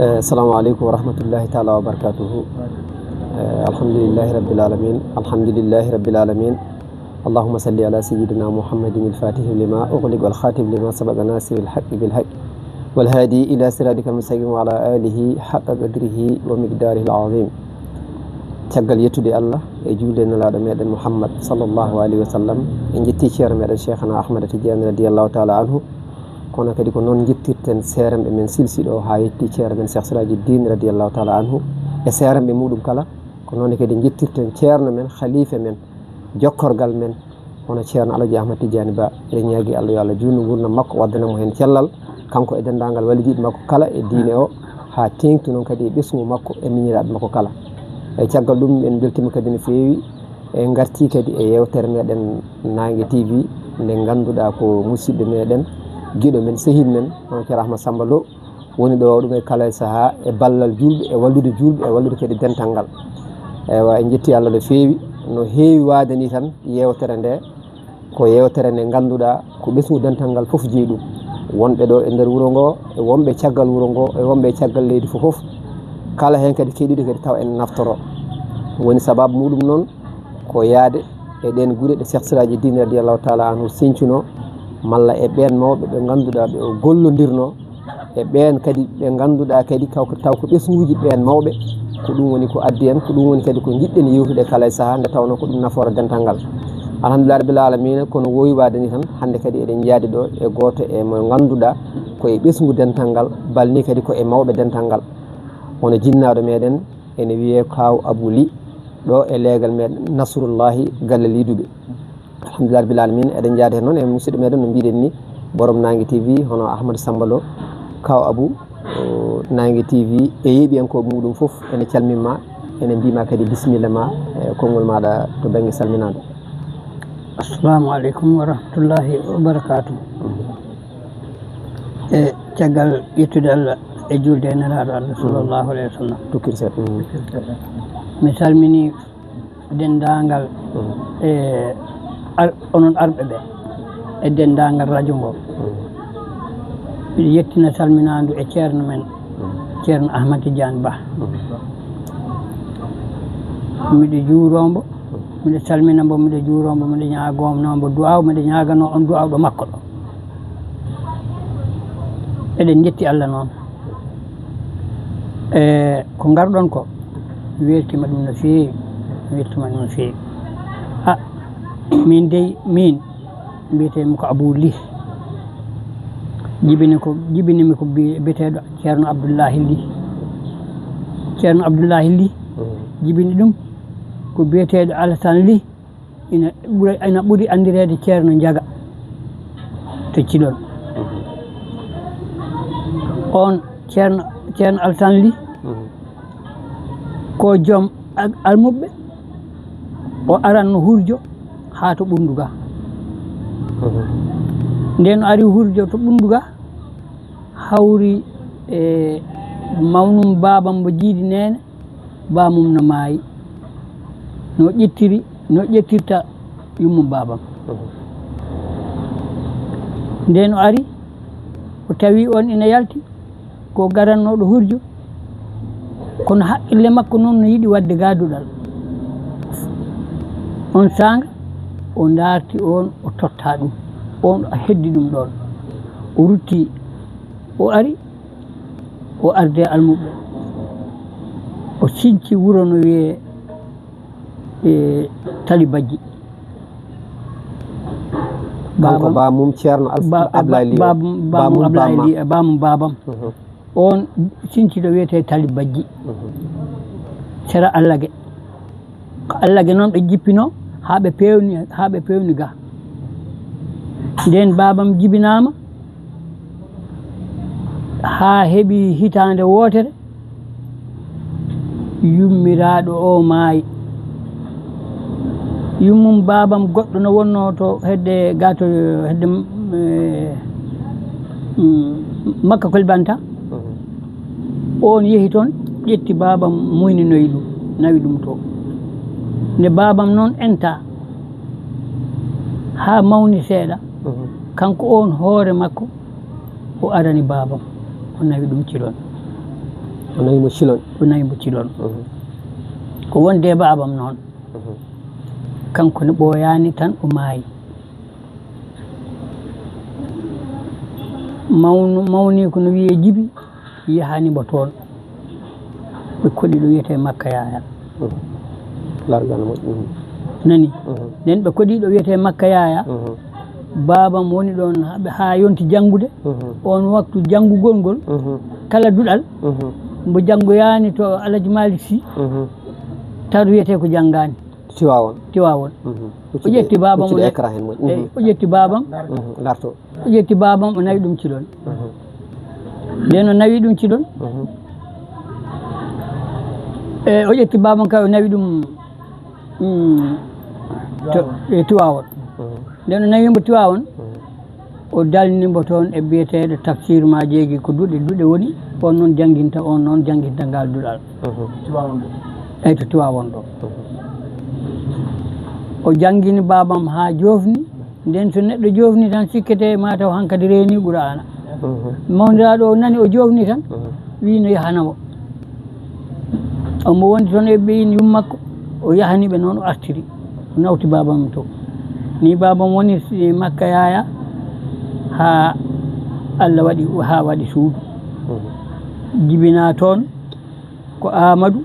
السلام عليكم ورحمة الله تعالى وبركاته. الحمد لله رب العالمين، الحمد لله رب العالمين. اللهم صل على سيدنا محمد الفاتح لما أغلق والخاتم لما سبق ناصر الحق بالحق والهادي إلى صراطك المستقيم وعلى آله حق قدره ومقداره العظيم. تقل يتودي الله يجولنا على ميدان محمد صلى الله عليه وسلم إن جتي شير ميدان شيخنا أحمد تجاني رضي الله تعالى عنه. kono kadi ko non jittirten seerambe men silsiɗo ha yetti ceerno men Cheikh Sirajuddin radiyallahu ta'ala anhu e seerambe muɗum kala ko non kadi jittirten ceerno men khalifa men jokkorgal men hono ceerno Alaji Ahmad Tidiani Ba eɗen ñaagui Allah yo Allah junnu gurdam makko waddanamo hen cellal kanko e dendagal walidiɓe makko kala e diine o ha tengtu noon kadi e ɓesgu makko e miñiraɓe makko kala e caggal ɗum en beltima kadi no fewi e garti kadi e yewtere meɗen Nangue TV nde ganduɗa ko musidɓe meɗen giɗo men sehil men hono ceerno Ahmad Samba Lo woni ɗo ɗum e kala saha e ballal julɓe e wallude julɓe e wallude kadi dental ngal ewa en jetti Allah no fewi no heewi wadani tan yewtere nde ko yewtere nde ganduɗa ko ɓesgu dental ngal foof jeeyi ɗum wonɓe ɗo e nder wuuro ngo e wonɓe caggal wuuro ngo e wonɓe caggal leydi fof kala hen kadi keɗiɗo kadi taw en naftoro woni sababu muɗum noon ko yaade e ɗen guure ɗe Cheikh Sirajuddin radiyallahu ta'ala anhu sencuno malla e ɓen mawɓe ɓe ganduɗa ɓe o gollodirno e ɓen kadi ɓe ganduɗa kadi taw ko ɓesguji ɓen mawɓe ko ɗum woni ko addi en ko ɗum woni kadi ko jiɗɗen yewtude kala e saaha nde tawno ko ɗum nafoore dental ngal alhamdulillah rabbil alamina kono wowi wadani tan hande kadi eɗen jaadi ɗo e goto e mo ganduɗa koye ɓesgu dental ngal balni kadi ko e mawɓe dental ngal hono jinnaɗo meɗen ene wiye kaw Abou Ly ɗo e leegal meɗen Nasrullahi galle Liduɓe alhamdulillah rabbil alamin eɗen jaade hen noon e musidɗo meɗen no mbiɗen ni borom Nangue TV hono Ahmadou Samba Lo kaw Abou Nangue TV e yeeɓiyankoɓe muɗum foof ene calminma ene mbima kadi bisimilla ma e konngol maɗa to banggue salminade. Assalamu aleykum wa rahmatullahi wa barakatuh. E caggal yettude Allah e julde e nelaɗo Allah sallllahu alayhi wa sallam tukkir seeɗa mi salmini dendagal e onon arɓe ɓe e dendagal radio ngo miɗo yettina salminadu e ceerno men ceerno Ahmad Tidiani Ba miɗo juuromo miɗo salminamo miɗo juuromo miɗo ñagonomo duwaw miɗo ñagano on duwawɗo makko ɗo eɗen jetti Allah noon e ko garɗon ko mi weltima ɗum no fewi mi weltima ɗum no fewi min dey min mbiyetemi ko Abou Ly jibinimi ko biyeteɗo ceerno Abdoullahi Ly ceerno Abdoullahi Ly jibini ɗum ko biyeteɗo Alassane Ly ina ɓuuri andirede ceerno Ndiaga to Thilol on ceerno Alassane Ly ko joom almuɓɓe o aranno hurjo ha to Ɓunduga nden o ari hurjo to Ɓunduga hawri e mawnum babam mo jiiɗi nene bamum no maayi no ƴettirta yummum babam nden o ari o tawi on ina yalti ko garannoɗo hurjo kono haqqille makko noon no yiɗi wadde gaduɗal on sanga o darti on o totta ɗum on o heddi ɗum ɗon o rutti o ari o arde almuɓe o sinci wuro no wiye Tali Badji kanko bamum ceerno Ablaye Ly bamum Ablaye Ly bamum babam on sinci ɗo wiyete Tali Badji sera Allage ko Allage noon ɓe jippino ha ɓe pewni ga nden babam jibinama ha heeɓi hitande wotere yummiraɗo o maayi yummum babam goɗɗo no wonno to hedde gato hedde Makka Kolbanta on yeehi toon ƴetti babam muyninoyi ɗum nawi ɗum to nde babam noon enta ha mawni seeɗa kanko on hoore makko o arani babam o nawi ɗum cilon o nawimo cilon o nawimo cilon ko wonde e babam noon kanko ne ɓooyani tan o maayi mawni ko no wiye Djiby yahanimo toon ɓe koɗi ɗo wiyete Makka Yaya largal mo nani nden ɓe koɗiɗo wiyete Makka Yaya babam woni ɗon ha yonti janngude on waktu janngugol ngol kala duɗal mbo janngoyani to Alaji Malick Sy taw wiyete ko janngani Tiwawon o ƴetti babam o ƴetti babam larto o ƴetti babam o nawi ɗum cilon nden o nawi ɗum cilon e o ƴetti babam kay o nawi ɗum Tiwawon nden o nawimo Tiwawon o dalnimo toon e biyeteɗo tafsir majeji ko duɗe woni on noon jangginta ngal duɗal eyyi to Tiwawon ɗo o janggini babam ha jofni nden so neɗɗo jofni tan sikkete mataw hankkadi reeni Qur'ana mawdiraɗo o nani o jofni tan wi no yahanamo omo wondi toon e ɓeyni yummakko o yahaniɓe noon o artiri o nawti babam to ni babam woni Makka Yaya ha Allah waɗi suudu jibina toon ko Amadou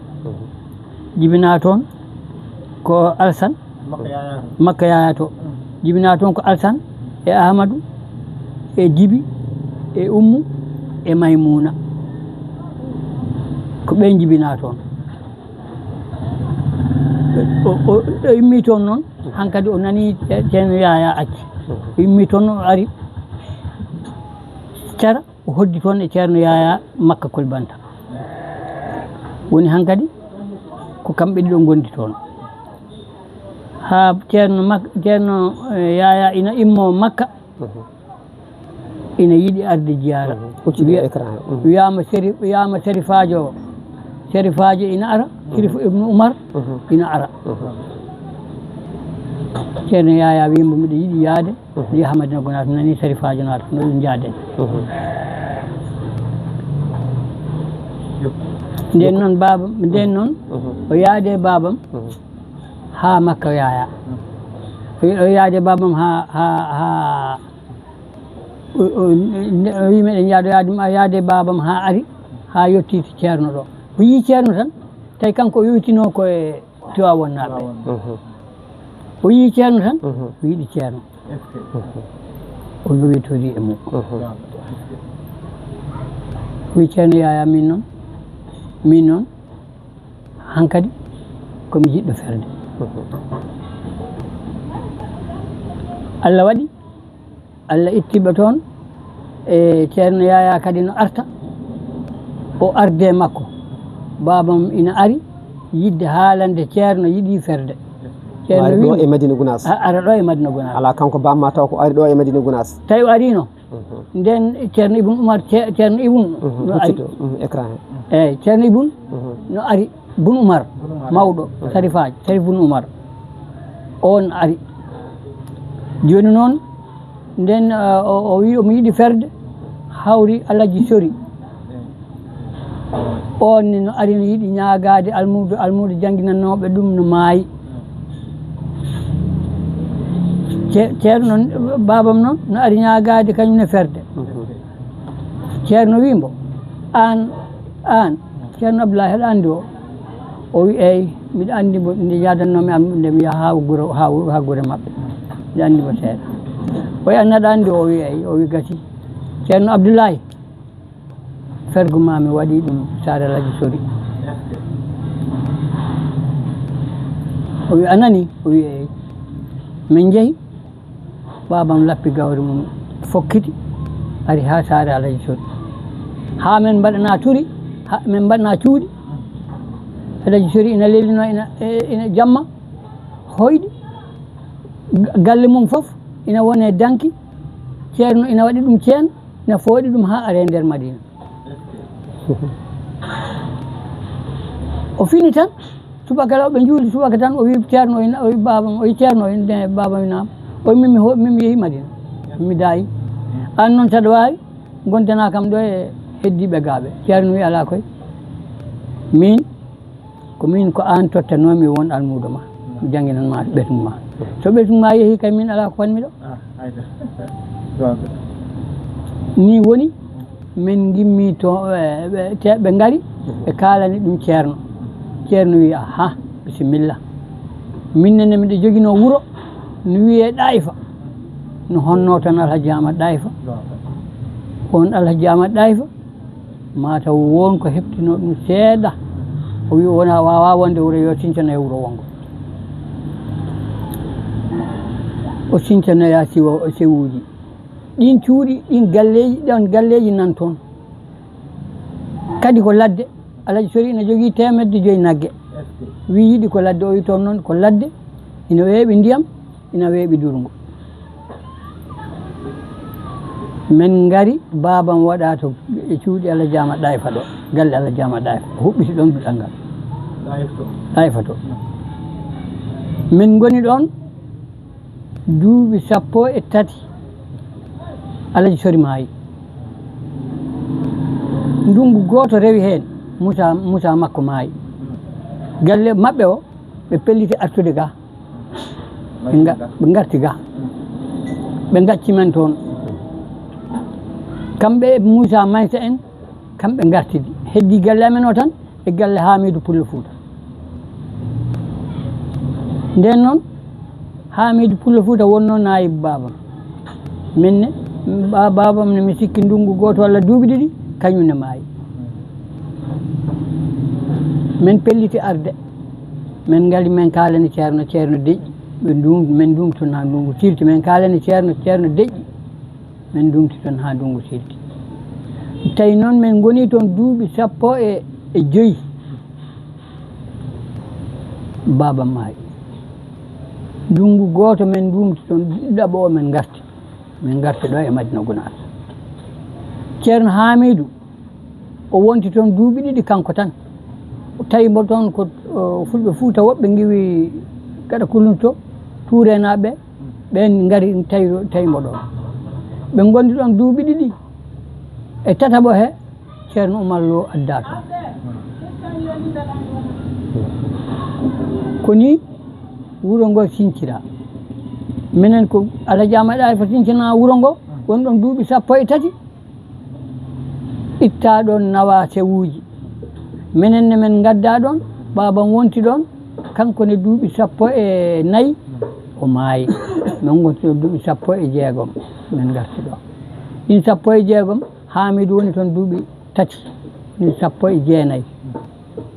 jibina toon ko Alsane Makka Yaya to jibina toon ko Alsane e Amadou e Djiby e Oumou e Maymouna ko ɓen jibina toon o immi toon noon hankkadi o nani ceerno Yaya acci o immi toon o ari cara o hoddi toon e ceerno Yaya Makka Koulbanta woni hankkadi ko kamɓe ɗiɗo gondi toon ha ceerno Yaya ina immo Makka ina yiɗi arde jiyara wiyama sérifajo ina ara Sérif Ibnu Oumar ina ara ceerno Yaya wimo miɗo yiɗi yaade mi yaha Madina Gounass nani sérifajo naata no ɗum jaaden nden noon o yaade babam ha Makka Yaya o yaade babam ha o wi meɗen yaade babam ha ari ha yetti to ceerno ɗo o yi ceerno tan tawi kanko o yowtino koye Tiwawon naɓe o yi ceerno tan o yiɗi ceerno o yowitori e mum o wi ceerno Yaya min noon hankkadi komi jiɗɗo ferde Allah waɗi Allah ittiɓe toon e ceerno Yaya kadi no arta o arde makko babam ina ari yidde haalande ceerno yiɗi ferde ceerno ɗo e Madina Gounass ara ɗo e Madina Gounass ala kanko bamma taw ko ari ɗo e Madina Gounass tawi o arino nden ceerno Ibnu Oumar ceerno Ibnu no ari écran eyyi ceerno Ibnu no ari Ibnu Oumar mawɗo Sérif Ibnu Oumar on ari joni noon nden o wi omo yiɗi ferde hawri Alaji Sori on ni no ari no yiɗi ñaagade almudo jangginanoɓe ɗum no maayi ceerno babam noon no ari ñaagade kañumne ferde ceerno wimbo an ceerno Abdoulaye heɗa andi o wi eyyi mbiɗa andi mo nde jadannomi nde mi yaha ha guure mabɓe mbiɗa andi mo seeɗa o wi annaɗa andi o wi eyyi o wi gasi ceerno Abdoulaye fergo ma mi waɗi ɗum Sare Alaji Sori o wi anani o wi eyyi min jeehi babam lappi gawri mum fokkiti ari ha Sare Alaji Sori ha min mbaɗana turi min mbaɗana cuuɗi Alaji Sori ina lelino ina jamma hoyɗi galle mum fof ina wone danki ceerno ina waɗi ɗum ceen ina fooɗi ɗum ha are nder Madina o fini tan subaka law ɓe juuli subaka tan o wi ceerno o wi babam o wi ceerno inde babam winama o wi min mi yeehi Madina mi daayi an noon saɗa wawi gondana kam ɗo heddiɓe gaaɓe. Ceerno wi ala koye min ko an tottanomi won almudo ma janginanma ɓesgu ma so ɓesgu ma yeehi kay min ala ko wanmi ɗo ni woni min gimmi to ɓe ngari ɓe kalani ɗum ceerno wi aha bisimilla minnene miɗe jogino wuuro no wiye ɗayifa no honno tan alhaji amad ɗayifa on alhaji amad ɗayifa mataw won ko heɓtino ɗum seeɗa o wi wona wawa wonde wuuro yo sincana e wuuro wongo o sincanoya sewuji ɗin cuuɗi ɗin galleji ɗon galleji nan toon kadi ko ladde alhaji sori ina jogui 1,5 nagge wi yiɗi ko ladde o wi toon noon ko ladde ina weeɓi ndiyam ina weeɓi durgo min ngari babam waɗa to e cuuɗi alhaji amad ɗayfa ɗo galle alhaji amad ɗayfa o huɓɓiti ɗon duɗal ngal ɗayfa to min goni ɗon duuɓi 13 alhaji sori maayi ndungu goto rewi hen Moussa makko maayi galle maɓɓe o ɓe pelliti artude ga ɓe garti ga ɓe gacci men toon kamɓe Moussa Maysa en kamɓe gartidi heddi galle amen o tan e galle Hamidou Pullo Fouta nden noon Hamidou Pullo Fouta wonno nayib babam minne babam ne mi sikki ndungu goto walla duuɓi ɗiɗi kañum ne maayi min pelliti arde min ngali min kalani ceerno deƴƴi ɓe min ndumti toon ha ndungu silti min kalani ceerno deƴƴi min ndumti toon ha ndungu silti tawi noon min goni toon duuɓi 15 babam maayi ndungu goto min ndumti toon ɗiɗaɓo o min garti ɗo e Madina Gounass ceerno Hamidou o wonti toon duuɓi ɗiɗi kanko tan tawi mbo toon ko fulɓe Fouta woɓɓe giwi gaɗa kulunto tuurenaɓe ɓen ngari tawi mbo ɗon ɓe gondi ɗon duuɓi ɗiɗi e tataɓo he ceerno Oumar Lo adda toon koni wuuro ngo sincira minen ko alhaji amad ɗayfa sincana wuuro ngo won ɗon duuɓi 13 itta ɗon nawa sewuji minen ne min gadda ɗon babam wonti ɗon kanko ne duuɓi 14 o maayi min gonti ɗo duuɓi 16 min garti ɗo ɗin 16 Hamidou woni toon duuɓi 3 ɗin 19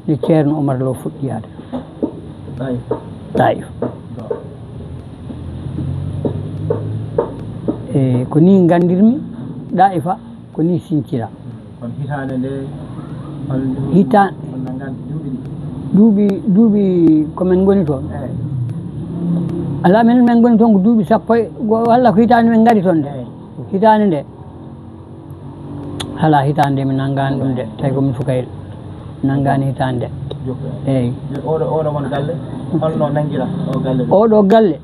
nde ceerno Oumar Lo fuɗɗi yaade Taif e ko ni gandirmi ɗaifa ko ni sincira hitande duuɓi komin goni toon ala minen min goni toon ko duuɓi 10 walla ko hitande min gari toon de hitande nde hala hitande mi nanggani ɗum de tawi komin Fukayel nanggani hitande de eyyi oɗo galle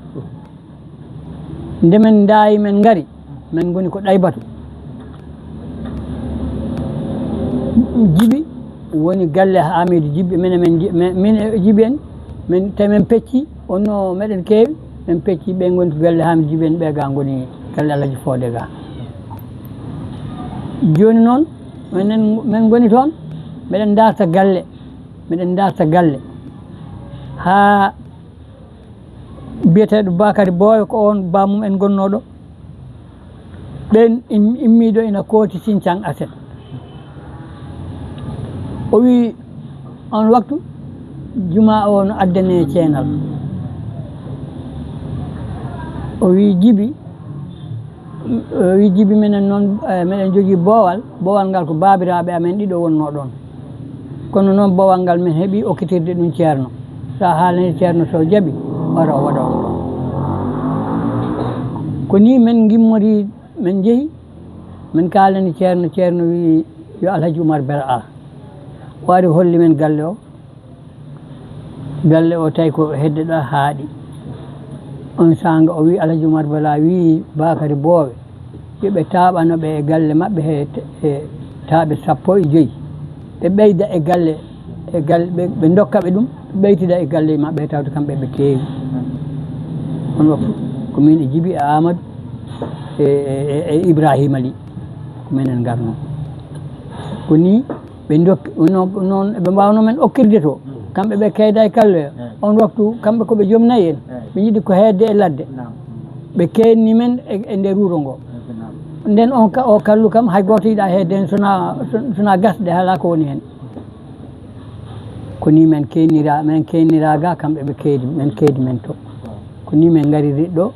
nde min daayi min ngari min goni ko ɗaybatu Djiby woni galle Hamidou Djiby min Djiby en min tawi min pecci onno meɗen keewi min pecci ɓe goni ko galle Hamidou Djiby en ɓe ga goni galle Alhaji Fodé ga joni noon min goni toon meɗen darta galle ha biyeteɗo Bakary Boyo ko on bamum en gonnoɗo ɓen immiɗo ina kooti Sinthiang Aset o wi on waktu juma o no addane ceenal o wi Djiby minen noon meɗen jogui boowal ngal ko babiraɓe amen ɗiɗo wonno ɗon kono noon boowal ngal min heeɓi okkitirde ɗum ceerno sa haalani ceerno so jaaɓi wara o waɗa on ɗon ko ni min gimmori min jeehi min kalani ceerno wi yo Alhaji Oumar Bera wari holli men galle o tawi ko hedde ɗo haaɗi on sanga o wi Alhaji Oumar Bera wi Bakary Bowe yoɓe taɓanoɓe e galle maɓɓe e taaɓe 15 ɓe ɓeyda e galle ɓe dokka ɓe ɗum ɓe ɓeytida e galle maɓɓe he tawde kamɓe ɓe keewi on waktu ko min e Djiby e Amadou e Ibrahima Ly ko minen ngarno ko ni ɓe dokki noon ɓe mbawno men okkirde to kamɓe ɓe keyda e galle on waktu kamɓe koɓe joom nayi en ɓe jiiɗi ko heedde e ladde ɓe kenni men e nder wuro ngo nden o kallu kam hay goto yiiɗa heedde hen sona gasde haala ko woni hen ko ni men kennira ga kamɓe ɓe keedi men keedi men to ko ni men gariri ɗo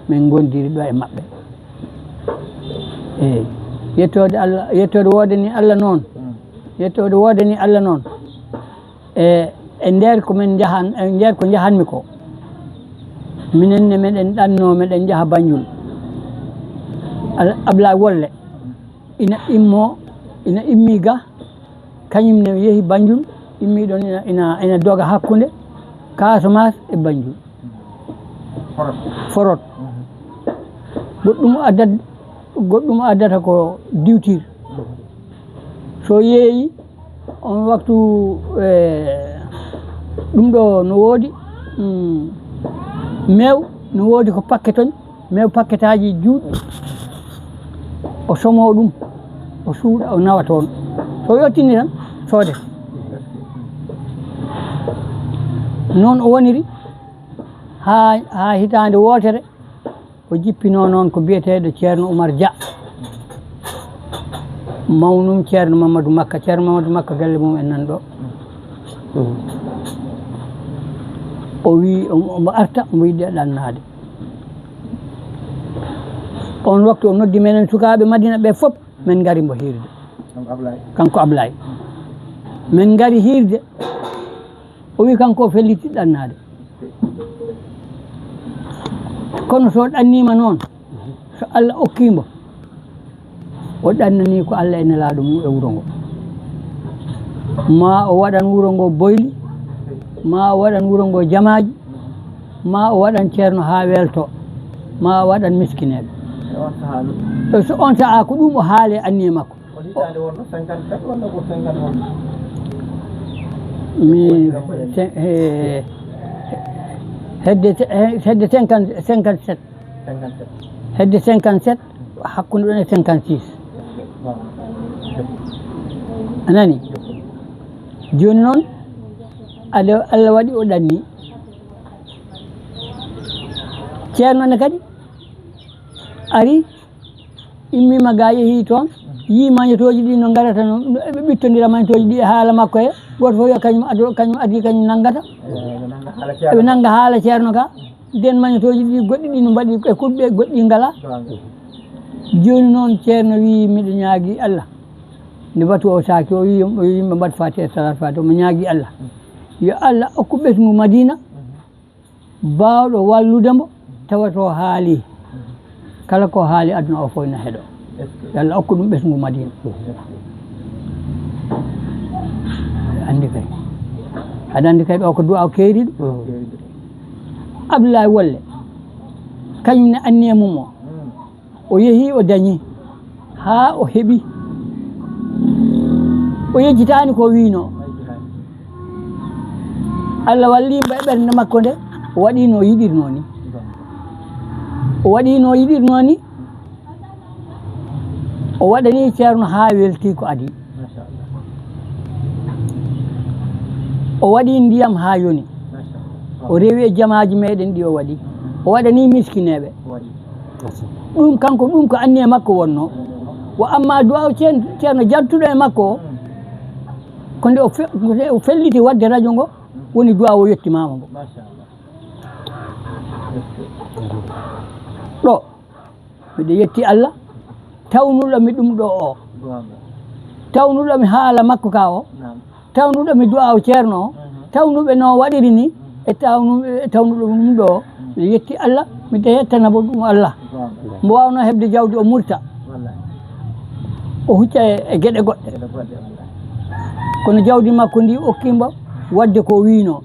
min gondiri ɗo e maɓɓe eyi yettode Allah yettode wode ni Allah noon yettode wode ni Allah noon e nder ko min jahan e nder ko jahanmi ko minenne meɗen ɗanno meɗen jaaha Banjul Ablaye Wolle ina immi ga kañum ne yeehi Banjul immi ɗon ina doga hakkude Casamance e Banjul Forot goɗɗum addata ko diwtir so yeeyi on waktu ɗum ɗo no woodi mew no woodi ko paquetoñ mew paquetaji juuɗi o somo ɗum o suuɗa o nawa toon so yottini tan soode noon o woniri ha hitande wootere o jippino noon ko biyeteɗo ceerno Oumar Dia mawnum ceerno Mamadou Makka galle mum en nan ɗo o wi omo arta omo yiɗi ɗannade on waktu o noddi menen sukaɓe Madina ɓe fof min gari mbo hirde kanko Ablaye min gari hirde o wi kanko o felliti ɗannade kono so ɗannima noon so Allah okkimo o ɗannani ko Allah e nelaɗo mum e wuro ngo ma o waɗan wuro ngo boyli ma o waɗan wuro ngo jamaji ma o waɗan ceerno ha welto ma o waɗan miskineɓe so on saha ko ɗum o haali anni e makko mi hedde 57 hedde 57 hakkude ɗon e 56 anani joni noon Allah waɗi o ɗanni ceerno ne kadi ari immima ga yeehi toon yi mañotoji ɗi no garata no ɓe ɓittodira mañotoji ɗi e haala makko he goto fof yo kañum adi kañum nanggata eɓe nangga haala ceerno ka nden mañotoji ɗi goɗɗi ɗi no mbaɗi e kuɗɓe goɗɗi ngala joni noon ceerno wi miɗo ñaagui Allah nde watu o saaki o wi yimɓe mbaɗ fati e salat fati omo ñaagui Allah yo Allah okku ɓesngu Madina bawɗo walludemo tawato haali kala ko haali aduna o fof ina heeɗo yo Allah okku ɗum ɓesngu Madina andi kay aɗa andi kay ɗo ko du'a keeriɗo Abdoulaye Wolle kañum ne anni e mum o yeehi o dañi ha o heeɓi o yejjitani ko wino Allah wallimo e ɓernde makko nde o waɗi no yiɗirno ni o waɗi no yiɗirno ni o waɗani ceerno ha welti ko adi o waɗi ndiyam ha yoni o rewi e jamaji meɗen ɗi o waɗi o waɗani miskineɓe ɗum kanko ɗum ko anni e makko wonno wo amma du'a ceerno jattuɗo e makko o ko nde o felliti wadde radio ngo woni du'a o yettimama ngo ɗo miɗo yetti Allah tawnuɗomi ɗum ɗo o tawnuɗomi haala makko ka o tawnuɗomi du'a o ceerno o tawnuɓe no waɗiri ni e tawnuɗo ɗum ɗo o miɗo yetti Allah miɗo yettanamo ɗum Allah mo wawno hebde jawdi o murta o hucca e gueɗe goɗɗe kono jawdi makko ndi okkimo wadde ko wino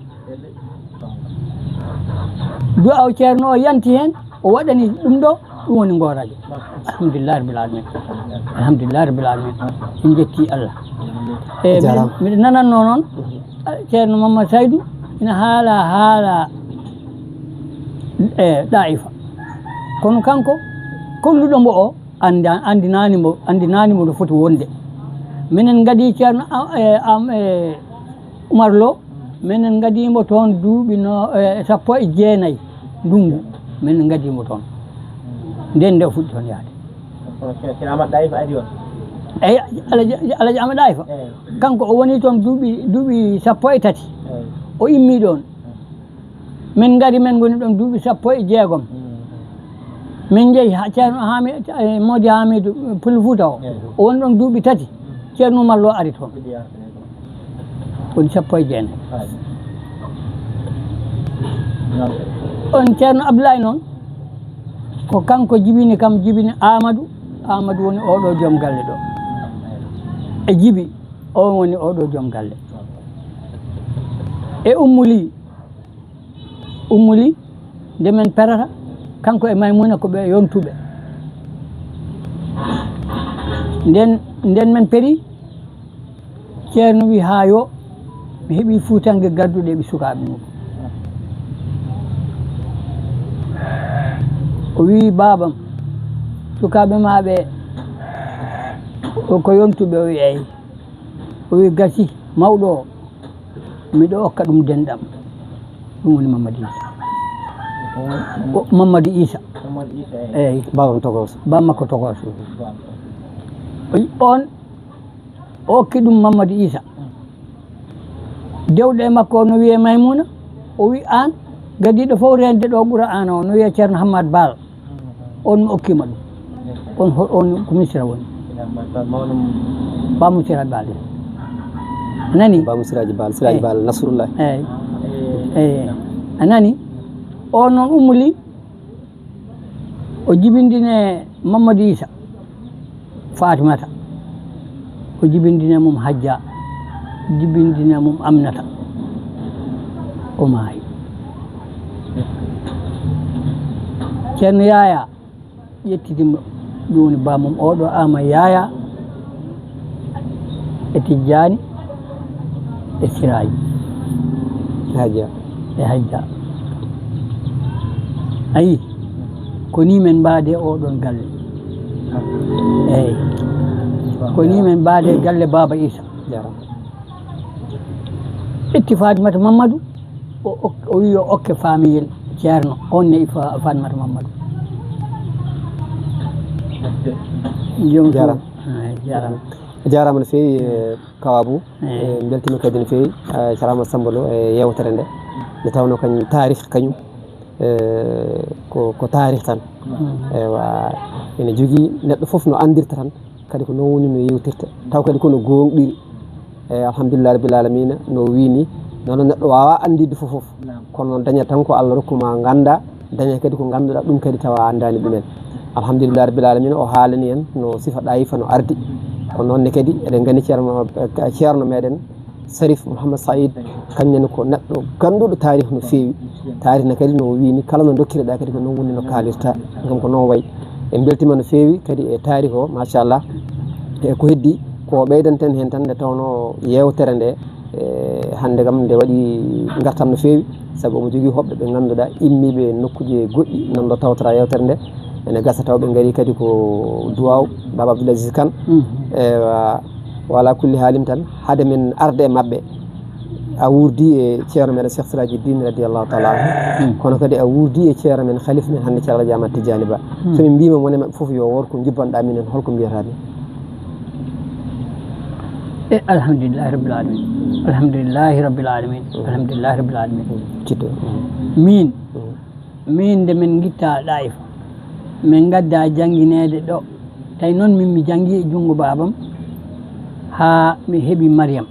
du'a o ceerno o yanti hen o waɗani ɗum ɗo ɗum woni goraje alhamdulillahi rabbil alamin alhamdulillahi rabbil alamin en jetti Allah e miɗo nananno noon ceerno Mamadou Saydou ina haala e ɗaifa kono kanko kolluɗo mbo o andinanimo no foti wonde minen gadi ceerno Oumar Lo minen gadimo toon duuɓi 19 ndungu minen gadimo toon nden nde o fuɗɗi toon yaade eyi alaji ama ɗayfa kanko o woni toon duuɓi 13 o immi ɗon min gari min goni ɗon duuɓi 16 min jeeyi ceerno Modi Hamidou Pullo Fouta o woni ɗon duuɓi 3 ceerno Oumar Lo ari toon woni 19 on ceerno Abdoulaye noon ko kanko jibini Amadou woni oɗo joom galle ɗo e jibi o woni oɗo joom galle e ummuli nde men perata kanko e Maymuna ko ɓe yontuɓe nden men peri ceerno wi ha yo mi heeɓi fuutangue gadduɗe ɓe sukaɓe mum o wi babam sukaɓe maɓe ko yontuɓe o wi eyi o wi gasi mawɗo o miɗo okka ɗum denɗam ɗum woni Mamadou Issa eyyi babam Togos bammakko Togos on o okki ɗum Mamadou Issa dewɗe makko no wiye Maymuna o wi an gadiɗo fof rende ɗo ɓuura an o no wiye ceerno Hammad Bal on mi okkima ɗum on ko misira woni bamum Siraji Bal anani bamum Siraji Bal Nasrullah eyi anani on noon ummuli o jibindine Mamadou Issa Fatimata o jibindine mum Hadja jibindine mum Aminata o maayi ceerno Yaya ƴettidimo ɗum woni bamum oɗo ama Yaya e Tijjani e Siraji Hadja ayi ko ni men mbaade oɗon galle eyyi ko ni men mbaade galle Baba Issa ƴetti Fatimata Mamadou o wi o okke famiyel ceerno on ne Fatimata Mamadou jarama no feewi Kawabou beltima kadi no feewi Ceerno Samba Lo e yewtere nde nde tawno kañum tarih kañum ko tarih tan ewa ene jogui neɗɗo foof no andirta tan kadi ko noon woni no yewtirta taw kadi kono gonɗiri alhamdulillah rabbil alamina no wini nono neɗɗo wawa andide fofoof kono noon daña tan ko Allah rokkuma ganda daña kadi ko ganduɗa ɗum kadi tawa andani ɗumen alhamdulillah rabbil alamina o haalani en no sifa ɗayifa no ardi ko noonne kadi eɗen gandi ceerno meɗen Sarif Mouhammad Saïd kañumne ko neɗɗo ganduɗo tarih no feewi tarih ne kadi no wini kala no dokkireɗa kadi ko noon woni no kalirta gam ko noon wayi en beltima no feewi kadi e tarih o machallah e ko heddi ko ɓeydanten hen tan nde tawno yewtere nde hande kam nde waɗi gartam no feewi saabu omo jogui hoɓɓe ɓe ganduɗa immiɓe nokkuji goɗɗi non ɗo tawtora yewtere nde ene gasa taw ɓe gaari kadi ko duwaw Baba Abdoul Aziz Kane wala kulli haalim tan haade men arde e mabɓe a wurdi e ceerno meɗen Cheikh Sirajuddin radiallahu taala anhu kono kadi a wurdi e ceerno men khalife men hande ceerno Alaji Ahmad Tidiani Ba somin mbima woni mabɓe foof yo wor ko jibbanɗa minen holko mbiyatami alhamdulillahi rabbil alamin alhamdulillahi rabbil alamin alhamdulillahi rabbil alamin citto min nde min guitta ɗayifa min gadda jangguinede ɗo tawi noon min mi janggui e junggo babam ha mi heeɓi Mariam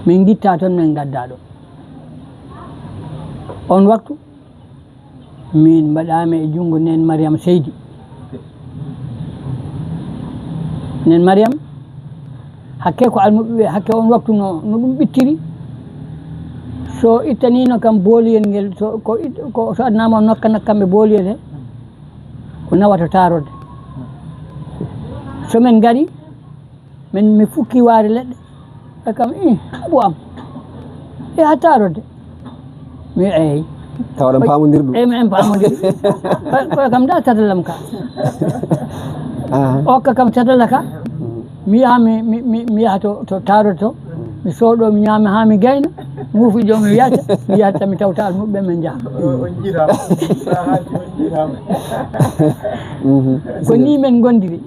min guitta toon min gadda ɗo on waktu min mbaɗami e junggo nen Mariam Seydi nen Mariam hakke ko almuɓeɓe hakke on waktu no ɗum ɓittiri so ittanino kam booliyel ngel so adnama nokka kamɓe booliyel he ko nawata tarode so men gari men mi fukki waari leɗɗe e kam abu am ha tarode mi eyi tawaɗen pamodir ɗum eyi mi en pamodir koye kam da tatalam ka okka kam tatala ka mi yaha mi yaha to tarode to mi sooɗo mi ñaami ha mi gayna muufi jo mi wiyata mi yahata mi tawta almuɓe men jaha ko ni men gondiri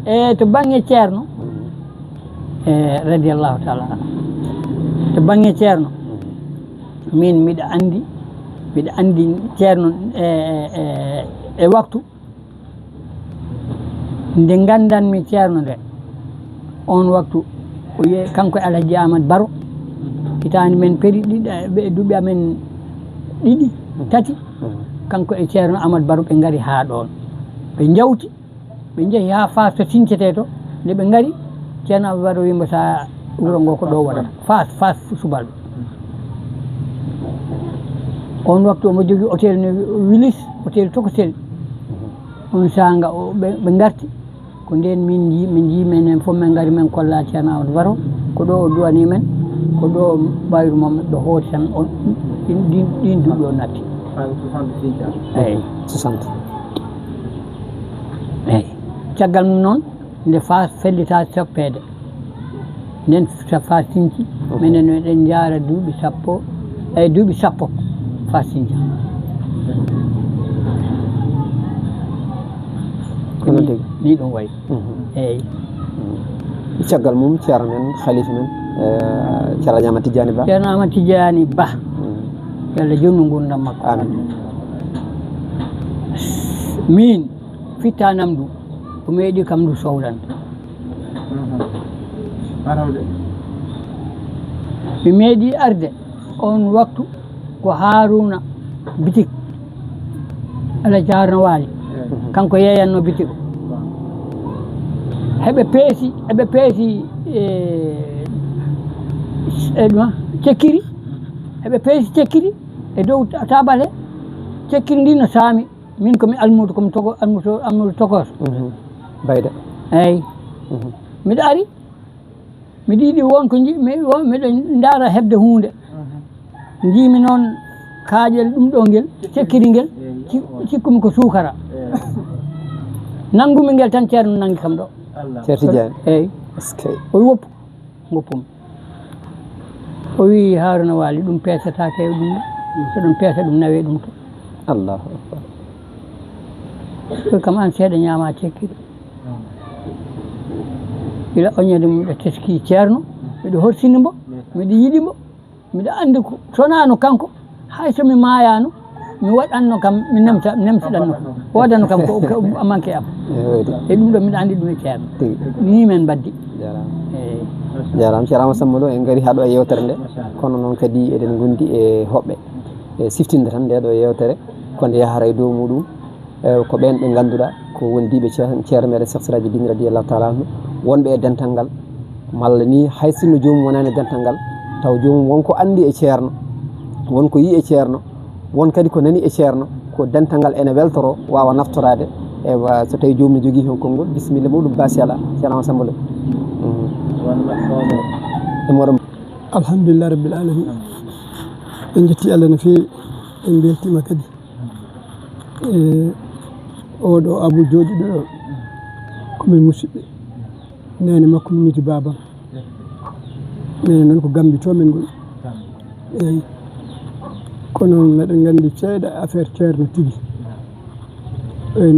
e to banggue ceerno radiallahu taala to banggue ceerno min mbiɗa andi ceerno e waktu nde gandanmi ceerno nde on waktu o kanko e Alhaji Amadou Baro hitande men peri ɓe duuɓi amen ɗiɗi tati kanko e ceerno Amadou Baro ɓe gari ha ɗon ɓe jawti ɓe jeehi ha Fas to Sinthiete to nde ɓe gari ceerno Amadou Baro wimo sa wuro ngo ko ɗo waɗata Fas subalɓe on waktu omo jogui hôtel no Willis hôtel Tokosel on sanga ɓe garti ko nden min ji menen fof min gari min kolla ceerno Amadou Baro ko ɗo o duwani men ko ɗo ɓayru mom ɗo hooti tan ɗin duuɓi o natti eyyi 60 eyyi caggal mum noon nde Fas fellita toppede nden Fas Sinthiou minen eɗen jaara duuɓi sappo Fas Sinthiou kono tigi ni ɗum wayi eyyi caggal mum ceerno men khalifa men ceerno Amadou Tidiani Ba ceerno Amadou Tidiani Ba yo Allah jonnu gurdam makko amin min fittanam du ko meeɗi kam ndu sohlande mi meeɗi arde on waktu ko Haruna bitik Alhaji Haruna Waali kanko yeeyanno bitik o heɓe peesi cekkiri heɓe peesi cekkiri e dow tabale cekkiri ndi no saami min komi almudo komi almudo tokoso bayda eyyi miɗo ari miɗo yiiɗi wonko miɗo ndaara heɓde hunde jiimi noon kaaƴel ɗum ɗo ngel cekkiri ngel cikkumi ko sukara nangumi ngel tan ceerno nangi kam ɗo ceerno Tidiani eyyi o wi woppu goppumi o wi Haruna Waali ɗum peesata kew ɗum so ɗum peesa ɗum nawe ɗum to allahu akbar koy kam an seeɗa ñaama cekkiri ila oñede mum ɗo teski ceerno miɗo horsini mbo miɗo yiɗi mbo miɗo andi ko sonano kanko hay somi maayano mi waɗanno kam mi nemsiɗanno wodanno kam ko manque am e ɗum ɗo miɗo andi ɗum e ceerno ni men baddi jarama ceerno Amadou Samba Lo en gari haɗo e yewtere nde kono noon kadi eɗen gondi e hoɓɓe e siftinde tan nde ɗo yewtere konde yahara e dow muɗum ko ɓen ɓe ganduɗa ko wondiɓe ceerno meɗen Cheikh Siraji Dine radiyallahu taala anhu wonɓe e dental ngal malla ni hay sinno jomum wonani e dental ngal taw jomum wonko andi e ceerno wonko yi e ceerno won kadi ko nani e ceerno ko dental ngal ene weltoro wawa naftorade e so tawi jomum ne jogui hen konngol bisimilla muɗum basi ala ceerno Amadou Samba Lo alhamdulillah rabbil alamin en jetti Allah no fewi en beltima kadi oɗo Abou jooɗiɗo ɗo komin musidɓe nene makko mimiti babam minen noon ko Gambie men goni eyyi kono meɗen gandi seeɗa affaire ceerno tigui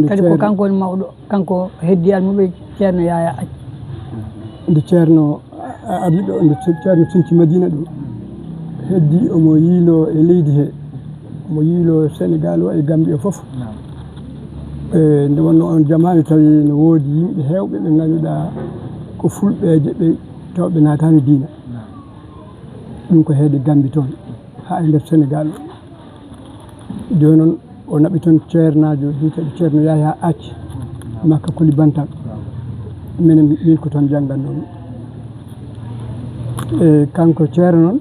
kadi ko kanko woni mawɗo kanko heddi almuɓe ceerno Yaya Aj nde ceerno ariɗo nde ceerno Sinthiou Madina ɗo heddi omo yiilo e leydi he omo yiilo Sénégal o e Gambie o foof nde wonno on jamanu tawi no woodi yimɓe hewɓe ɓe ganduɗa ko fulɓeje ɓe tawɓe natani diina ɗum ko heede Gambie toon ha e nder Sénégal o joni noon o naɓi toon ceernajo biyeteɗo ceerno Yaya Acce Makka Koli Bantal minen min ko toon janggannomi e kanko ceerno noon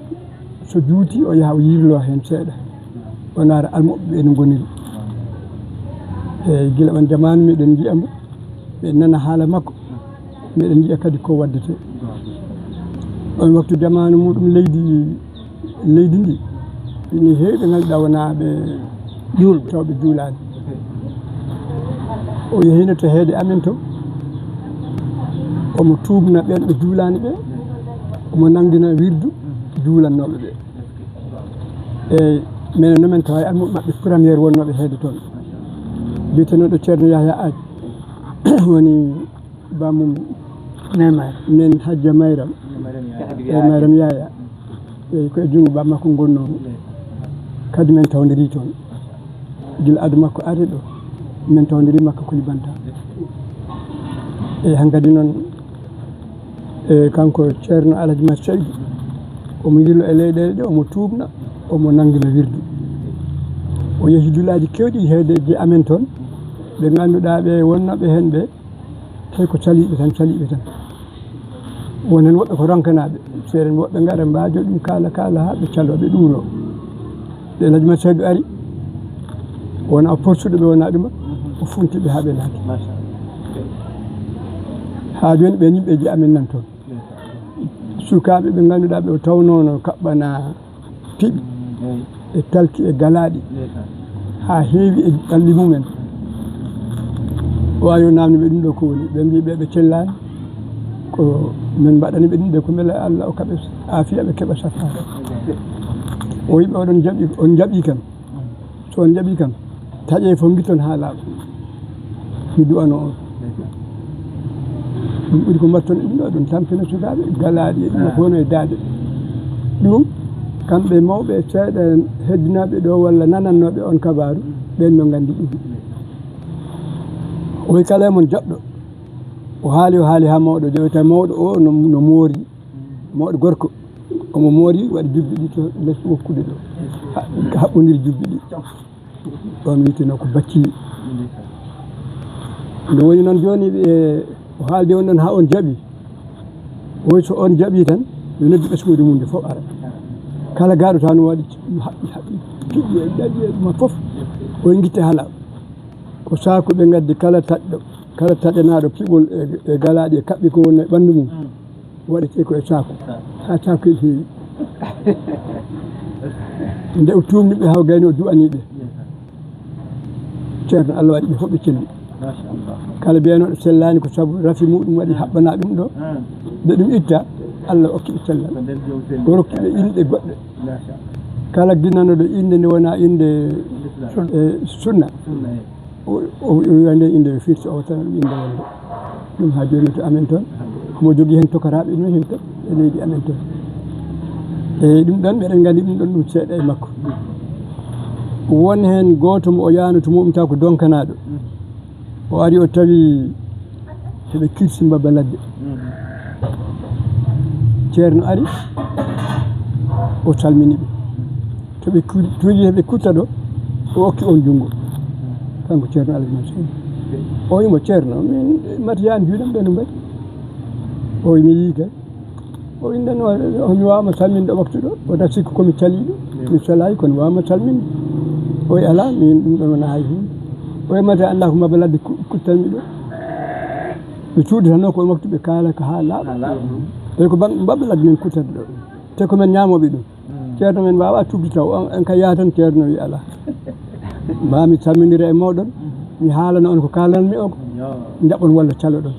so juuti o yaha o yirlo hen seeɗa o naara almuɓe ɓe no goniri eyyi gila on jamanu miɗen jiyamo ɓe nana haala makko miɗen jiya kadi ko waddete on waktu jamanu muɗum leydi ndi ina heewi ɓe ganduɗa wonaɓe julɓe tawɓe juulani o yehino to heede amen to omo tuubna ɓen ɓe juulani ɓe omo nangdina wirdu juulannoɓe ɓe eyyi minen nomen tawa e almuɓe maɓɓe premiére wonnoɓe heede toon mbiyetenoɗo ceerno Yahya Aji woni bamum nen Hajja Mayram Mayram Yaya eyyi koye junngo bammakko gonnomo kadi men tawdiri toon gila adu makko ari ɗo min tawdiri makko Koulibanta eyyi hankkadi noon kanko ceerno Alaji Mat Seydi omo yillo e leyɗele ɗe omo tuubna omo nangina wirdu o yeehi duulaji kewɗi heedeji amen toon ɓe ganduɗa ɓe wonnoɓe hen ɓe tawi ko caliɓe tan wonen woɓɓe ko ronkanaɓe seeɗen woɓɓe gaara mbajo ɗum kaala ha ɓe caloɓe ɗuuro ɓe Alaji Mat Seydi ari wona o porsuɗo ɓe wona ɗuma o funtiɓe ha ɓe naati ha joni ɓen yimɓeji amen nan toon sukaɓe ɓe ganduɗa ɓe o tawnono kaɓɓana piɓi e talki e galaɗi ha heewi e ɓalli mumen wawi namde ɓe ɗum ɗo ko woni ɓe mbi ɓe cellani ko min mbaɗani ɓe ɗum ɗe ko beele Allah o kaɓe aafiya ɓe keɓa safara o wiɓe on jaɓi kam so on jaɓi kam taƴe fof guiton ha laaɓa mi du'ano on ɗum ɓuri ko mbatton ɗum ɗo ɗum tampina sukaɓe galaɗi e ɗum ko woni e daade ɗum kamɓe mawɓe seeɗa heddinaɓe ɗo walla nanannoɓe on kabaru ɓen no gandi ɗum o wi kala mon jaɓɗo o haali ha mawɗo jewta mawɗo o no moori mawɗo gorko omo moori waɗi jubbi ɗi to less wokkude ɗo haɓɓodiri jubbi ɗi ɗon wiyeteno ko baccili nde woni noon joni o haalde on ɗon ha on jaɓi o wi so on jaɓi tan yo noddu ɓesgude mum nde fof ara kala gaɗo tan waɗi haɓɓi piɗɗi e ɗaɗi e ɗuma fof on guitte hala ko saku ɓe gaddi kala taƴanaɗo piɓol e galaɗi e kaɓɓi ko woni e ɓandu mum waɗete ko e saku ha saku e heewi nde o tumni ɓe haw gayni o du'aniɓe ceerno Allah waɗi ɓe fof ɓe celli kala mbiyanoɗo sellani ko saabu rafi muɗum waɗi haɓɓana ɗum ɗo nde ɗum itta Allah okkiɓe cellal o rokkiɓe inɗe goɗɗe kala guinnanoɗo inde nde wona inde sunna o wiyande inde ɓe firti o tan ɗum inde wonde ɗum ha joni to amen toon omo jogui hen tokaraɓe no hewi e leydi amen toon eyyi ɗum ɗon mbiɗen gandi ɗum ɗon ɗum seeɗa e makko won hen goto mo o yano to muɗum taw ko donkanaɗo o ari o tawi heɓe kirsi Mbaba Ladde ceerno ari o salminiɓe to ɓe tuuji heɓe kutta ɗo o okki on jungo kanko ceerno Alaji Mat Seydi o wimo ceerno min mati yani juuɗam ɓe no mbaɗi o wi mi yii kay o wi nden mi wawama salminde waktu ɗo wota sikku komi caliɗo mi salayi kono wawama salminde o wi ala min ɗum ɗon wona hay hunde o wi mati anda ko Mbaba Ladde kuttanmi ɗo mi cuuɗitano ko on waktu ɓe kaala ko ha laaɓa tawi ko Mbaba Ladde min kuttata ɗo te komin ñamoɓe ɗum ceerno men mbawa tubde taw en ka yaha tan ceerno wi ala mbami salmindira e mawɗon mi haalana on ko kalanmi o ko jaɓon walla caloɗon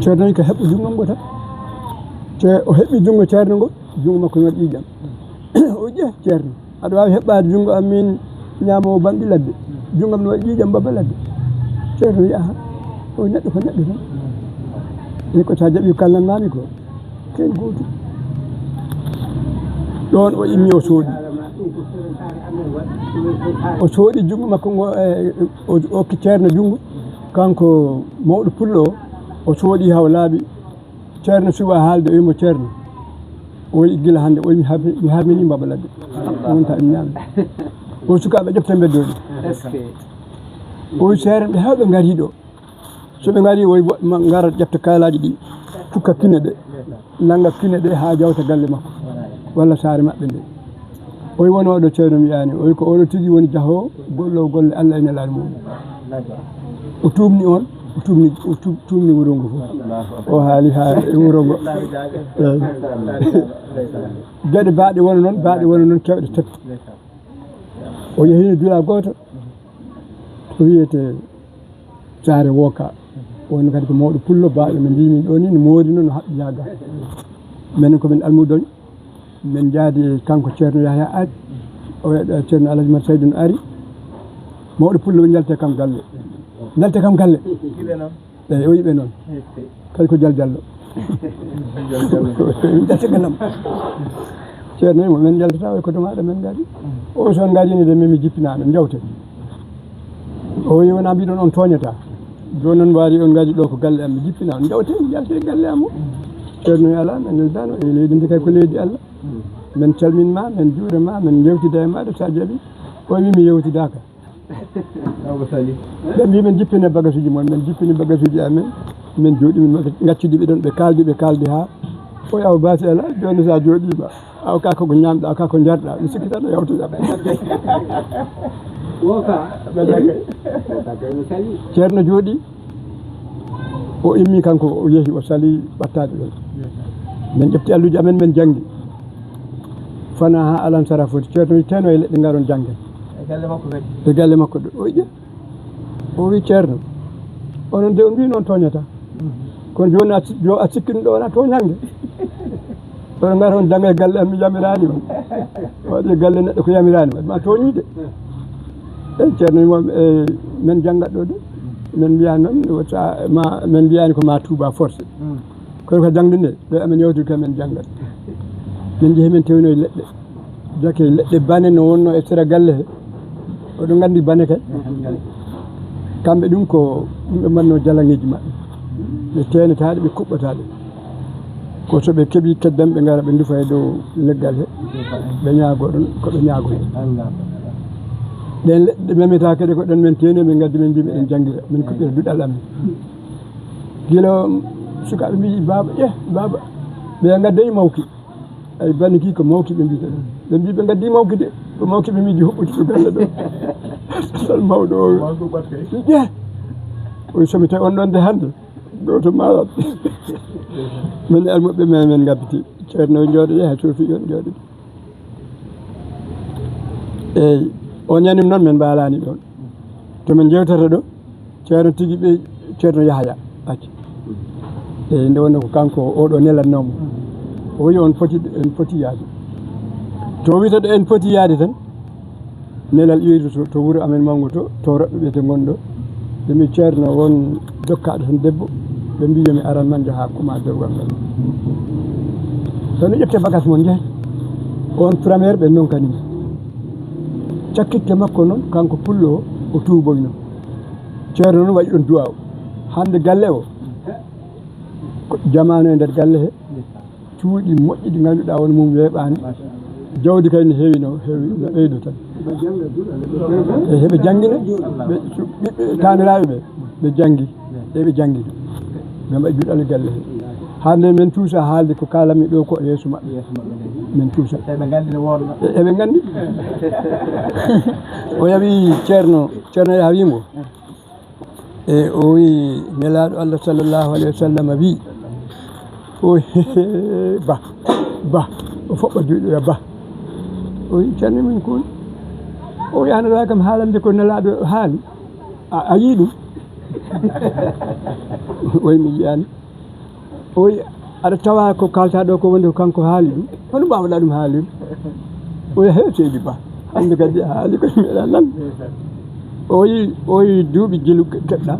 ceerno wi ko heɓɓo jungo ngo tan o heɓɓi jungo ceerno ngo jungo makko waɗi ƴiƴam o ƴe ceerno aɗa wawi heɓɓade jungo am min ñamowo banɗi ladde jungo am no waɗi ƴiƴam Mbaba Ladde ceerno wi aha o wi neɗɗo ko neɗɗo tan e ko sa jaɓi kalnannami ko ken goto ɗon o immi o sooɗi jungo makko ngo o okki ceerno jungo kanko mawɗo pullo o sooɗi haw laaɓi ceerno suɓa haalde o wimo ceerno o wi gila hande o wi mi harmini Mbaba Ladde wonta ɗum ñaami o sukaɓe ƴefte beddoɗi o wi seeren ɓe hewɓe gari ɗo soɓe gari o wi gara ƴefta kaalaji ɗi tukka kine ɗe nanga kine ɗe ha jawta galle makko walla saare maɓɓe nde oyi woni oɗo ceerno miyani oyi ko oɗo tigi woni jahowo gollowo golle Allah e nelaɗo mum o tumni on o tumni wuro ngo fof o haali ha e wuro ngo gueɗe baaɗe wona noon kewɗe tati o yehino dula goto to wiyete Saare Woka woni kadi ko mawɗo pullo baaɗo no mbimin ɗo ni no moodi noon no haɓɓi yaga minen komin almudoñ min jaadi e kanko ceerno Yahya Aji o ceerno Alaji Mat Saydou no ari mawɗo pullo ɓe jalte kam galle eyi o yiɓe noon kadi ko jaljallo jalte gallam ceerno wimo min jaltata way koto maɗa men gaadi o son gaadini de min mi jippinano jawte o wi wona mbiɗon on toñata joni noon waari on gaadi ɗo ko galle am mi jippinano jawte mi jalte e galle am o ceerno ala men neldano e leydi ndi kay ko leydi Allah min calminma min juurima min yewtida e maɗa sa jaaɓi o wi mi yewtidaka ɓe mbi min jippine bagage uji moon min jippini bagage uji amen min jooɗi min gaccidiɓe ɗon ɓe kaldi ha o yaw baasi ala joni sa jooɗima aw ka koko ñamɗa ka ko jarɗa mi sikki tan o yawtoɗa ceerno jooɗi o immi kanko o yeehi o sali ɓattaɗe ɗon min ƴefti alluji amen min janggi fana ha alan sara foti ceerno wi teno e leɗɗe ngaron janggen e galle makko ɗo o ƴe o wi ceerno onon de on mbi noon toñata kono joni a sikkino ɗo wona toñange oɗon ngara on jangga e galle am mi yamirani on waɗi e galle neɗɗo ko yamirani ma toñide eyi ceerno wimoɓe e min janggat ɗo de min mbiya noon min mbiyani ko ma tuuba forcé kono ko jangde nde ɓe amen yewtude ko men janggat min jeehi min tewno e leɗɗe jake leɗɗe bane no wonno e sera galle he oɗon gandi bane kay kamɓe ɗum ko ɗumɓe mbanno jalaŋeji maɓɓe ɓe tenetaɗe ɓe kuɓɓataɗe ko so ɓe keeɓi keddam ɓe gara ɓe dufa e dow leggal he ɓe ñaago ɗon koɓe ñaago he ɗen leɗɗe memetake ɗe ko ɗon min teni min gaddi min mbi meɗen jangguira min kuɓɓira duɗal amen guila sukaɓe mbi baba baba ɓe gadda e mawki ay baniki ko mawki ɓe mbita ɗum ɓe mbi ɓe gaddi mawki de ko mawki ɓe miji huɓɓuti ɗo galle ɗo sal mawɗo o somi tawi on ɗon de hande ɗo to malat min e almuɓe men gabbiti ceerno jooɗo yeeha soofi on jooɗi eyyi o ñanim noon min mbalani ɗon tomin jewtata ɗo ceerno tigui ɓe ceerno Yahya acci eyyi nde wonno ko kanko oɗo nelatnomo o wi en poti yaade to wita ɗo en poti yaade tan nelal ƴoyde to wuuro amen mango to roɓɓe ɓe te gonɗo ɓemi ceerno won dokkaɗo tan debbo ɓe mbi yomi aran man jaaha kuma dewgal ngal tono ƴefte bagage moon jeeyi on premiére ɓe donkanimi cakkitte makko noon kanko pullo o tuuboyno ceerno noon waɗi ɗon duwa o hande galle o jamanu e nder galle he cuuɗi moƴƴi ɗi ganduɗa won mum weeɓani jawdi kay ne heewi no ɓeydo tan e heɓe janggina ɓiɓɓe taniraɓe ɓe janggi eɓe janggi ɓe mbaɗi juɗal galle he hande min tuusa haalde ko kalanmi ɗo ko yeeso maɓɓe min tuusa eɓe gandi o yawi ceerno Yahya wimo e o wi nelaɗo Allah sallllahu alayhi wa sallam wi o ba o foɓɓa juuɗe ya ba o wi ceerno min ko o yahnoɗa kam haalande ko nelaɗo haali a yii ɗum o wi mi yiyani o wi aɗa tawa ko kalta ɗo ko wonde ko kanko haali ɗum hono mbawɗa ɗum haalirde o wi he seydi ba hande kadi a haali koye meeɗa nan o wi duuɓi jilu keɓɗa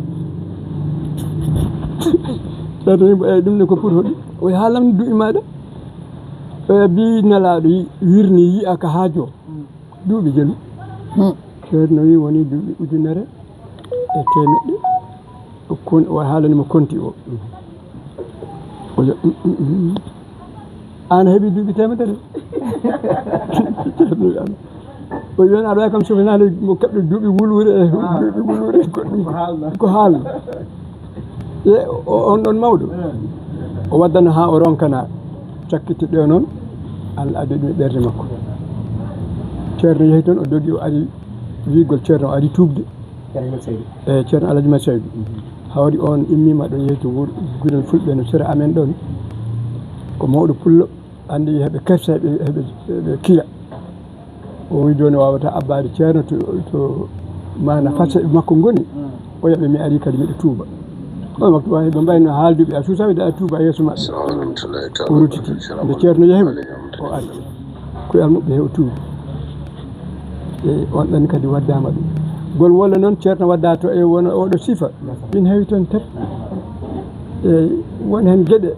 ceerno wimo eyi ɗum ne ko pour hoɗum o wi haalamde duuɓi maɗa bi nelaɗo wirni yiya ka haajo duuɓi jelu ceerno wi woni duuɓi ujunere e temeɗɗe o haalanimo konti o an heeɓi duuɓi temedere ceerno wi an o wi aɗa wawi kam sominani mo keɓɗo duuɓi wulwure e duuɓi wulwure goɗɗum ko haalno e on ɗon mawɗo o waddano ha o ronkana cakkitte ɗe noon Allah addi ɗum e ɓerde makko ceerno yehi toon o dogi o ari wiigol ceerno o ari tuubde eyi ceerno Alaji Mat Saydou hawri on immima ɗon yehi to gurel fulɓe no sera amen ɗon ko mawɗo pullo andi heɓe kersa heɓe kila o wi joni o wawata abbade ceerno to mana fasaɓe makko goni o yaɓe mi ari kadi miɗo tuuba on waktu wawi ɓe mbayno haalduɓe a suusaɓe de a tuuba yeeso maɓɓe o rutiti nde ceerno yehimo o ari koye almuɓe he o tuubi e on ɗon kadi waddama ɗum gol wolla noon ceerno wadda to e wona oɗo sifa min heewi toon tat e won hen gueɗe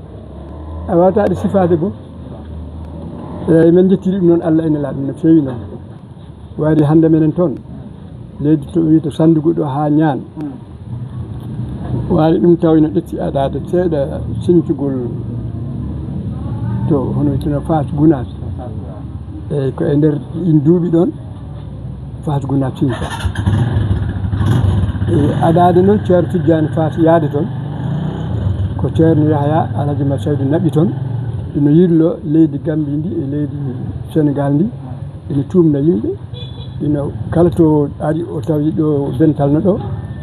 a wawataɗe sifade gom eyi min jettiri ɗum noon Allah ene laaɗum no feewi noon wari hande menen toon leydi to wi to Sandugu ɗo ha ñaan wari ɗum taw ina ɗetti aɗade seeɗa siñcugol to hono witino Fass Gounass eyyi ko e nder ɗin duuɓi ɗon Fass Gounass siñta adade noon ceerno Tidiane Fass yaade toon ko ceerno Yahya Alaji Mat Saydou naɓi toon ino yirlo leydi Gambie ndi e leydi Sénégal ndi ina tumna yimɓe ino kala to ari o tawi ɗo dental no ɗo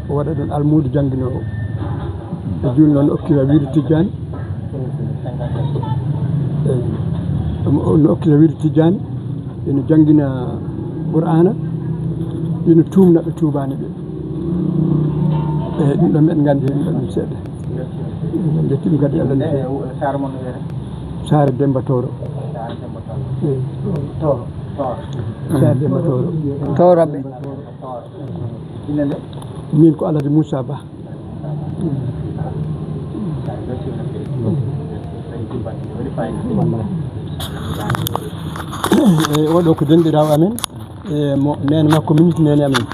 o waɗa ɗon almudo jangguinowo e juli noon okkira wiide Tidiane eyyi no okkira wiide Tidiane ina jangguina Qur'ana ina tumna ɓe tubani ɓe eyyi ɗum ɗon meɗen gandi hen ɗon seeɗa en jetti ɗum kadi Allah no feewi Saare Demba Toro eyyi Saare Demba Toro toroɓe min ko Alhaji Moussa Ba eyyi oɗo ko denɗirawo amen e mo nene makko miniti nene amen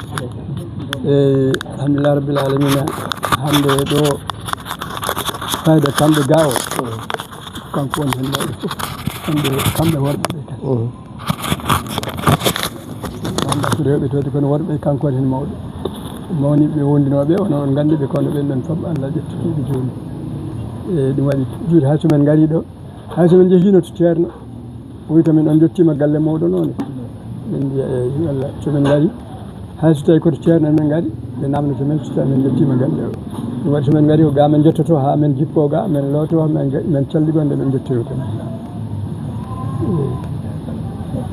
alhamdulillah rabbil alamina hande ɗo fayda kamɓe ga o kanko woni hen mawɗo fof kamɓe worɓe ɓe tan anda ko rewɓe tode kono worɓe kanko woni hen mawɗo mawniɓe wondinoɓe wono on gandi ɓe kono ɓen ɗon foof Allah ƴettutuɓe joni e ɗum waɗi juuɗe hay somin gari ɗo hay somin jehino to ceerno o wi tamin on jottima galle mawɗo noon min mbiya eyyi walla somin gari hay so tawi koto ceerno men gari ɓe namdoto men so tawi min jottima galle o ɗum waɗi somin gari ko ga men jettoto ha men jippo ga men looto men calligonde men jettiro tan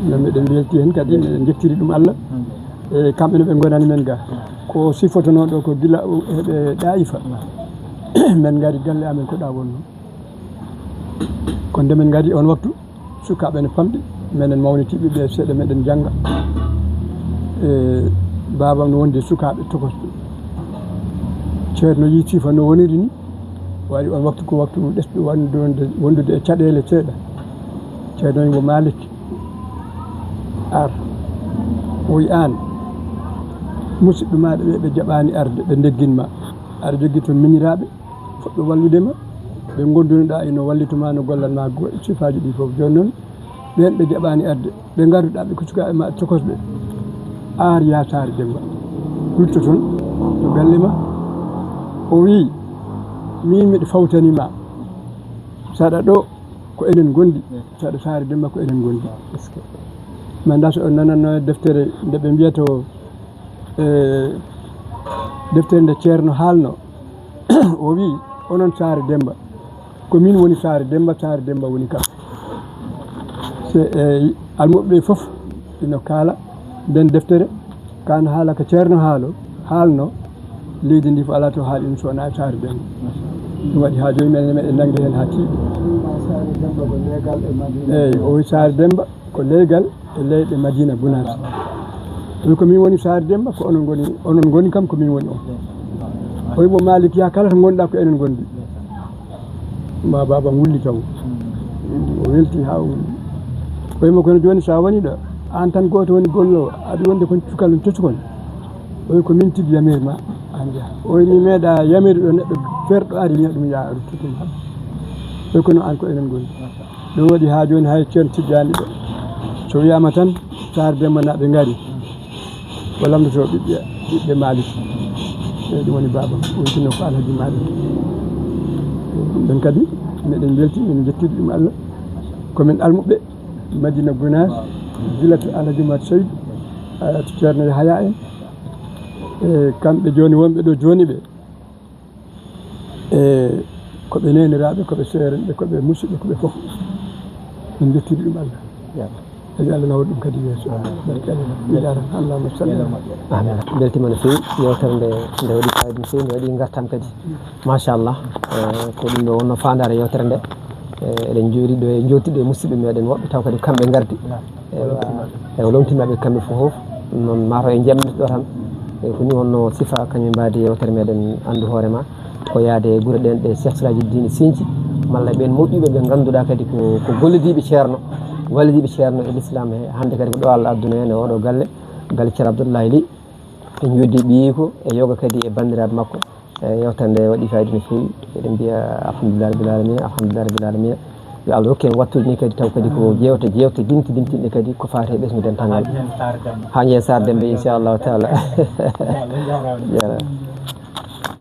no miɗen welti hen kadi miɗen jettiri ɗum Allah e kamɓene ɓe gonani men ga ko sifotono ɗo ko gila heɓe ɗayifa men gari galle amen ko ɗa wonno ko nde men gari on waktu sukaɓe ne pamɗi minen mawnitiɓe ɓe seeɗa meɗen jangga e babam no wondi sukaɓe tokosɓe ceerno yi sifa no woniri ni waɗi on waktu ko waktu ɗesɓe wondude e caɗele seeɗa ceerno yimo Malik ar o wi an musidɓe maɗa ɓe jaɓani arde ɓe ndegginma aɗa jogui toon miñiraɓe foɗɓe walludema ɓe gondunoɗa ino wallituma no gollanma sifaji ɗi foof joni noon ɓen ɓe jaɓani arde ɓe garuɗaɓe ko sukaɓe ma tokosɓe ar ya Saare Demba hulto toon to galle ma o wi min miɗo fawtanima saɗa ɗo ko enen gondi saɗa Saare Demba ko enen gondi manda so on nananno deftere nde ɓe mbiyata deftere nde ceerno haalno o wi onon Saare Demba ko min woni Saare Demba Saare Demba woni kam almuɓeɓe foof ino kaala nden deftere kano haala ko ceerno haalno leydi ndi fo ala to haali ɗum so wona Saare Demba ɗum waɗi ha joni meɗen nangi hen ha tiiɗi eyyi o wi Saare Demba ko leygal e leyɗe Madina Gounass ɗum ko min woni Saare Demba ko onon goni kam ko min woni on o wiimo Malik ya kala to gonɗa ko enen gondi ma babam wulli taw o welti ha wulli o wiimo kono joni sa woni ɗo an tan goto woni gollowo aɗa wonde kon cukal tocukon o wi ko min tigui yamiri ma an jaa o wi mi meeɗa yamiri ɗo neɗɗo ferɗo ari wiya ɗum ya ruttutum ha o wi kono an ko enen gondi ɗum waɗi ha joni hay ceerno Tidiane ɗo so wiyama tan Saare Demba naɓe gari o lamdoto ɓiɓɓe Malik eyyi ɗum woni babam o witino ko Alhaji Malik ɗum ɗon kadi meɗen belti min jettiɗo ɗum Allah komin almuɓe Madina Gounass gila to Alhaji Mat Saydou to ceerno Yahaya en e kamɓe joni wonɓe ɗo joni ɓe e koɓe neniraɓe koɓe seerenɓe koɓe musidɓe koɓe fof min jettiri ɗum Allah kadi Allah nawat ɗum kadi yeeso barke Allah Allahumma salli amin beltima no fewi yewtere nde waɗi fayida no fewi nde waɗi gartam kadi machallah ko ɗum ɗo wonno fandare yewtere nde eɗen joori ɗo e jottiɗo e musidɓe meɗen woɓɓe taw kadi kamɓe gardi ewa lomtinaɓe kamɓe fof noon mato e jemɗiɗo tan ko ni wonno sifa kañum mbadi yewtere meɗen andu hoorema ko yaade e guure ɗen ɗe chefsaji diine Sinthiou malla ɓen moƴƴuɓe ɓe ganduɗa kadi ko gollidiɓe ceerno wallidiɓe ceerno e l'islam he hande kadi ko ɗo Allah adduna hen e oɗo galle ceerno Abdoulaye Ly e joddi ɓiyi ko e yoga kadi e bandiraɓe makko yewtere nde waɗi fayida no fewi eɗen mbiya alhamdulillah rabbil alamina alhamdulillah rabbil alamina yo Allah hokki en wattude ni kadi taw kadi ko jewte dintinɗe kadi ko fate ɓesgu dental ngal ha ñen sar dembe inchallahu taala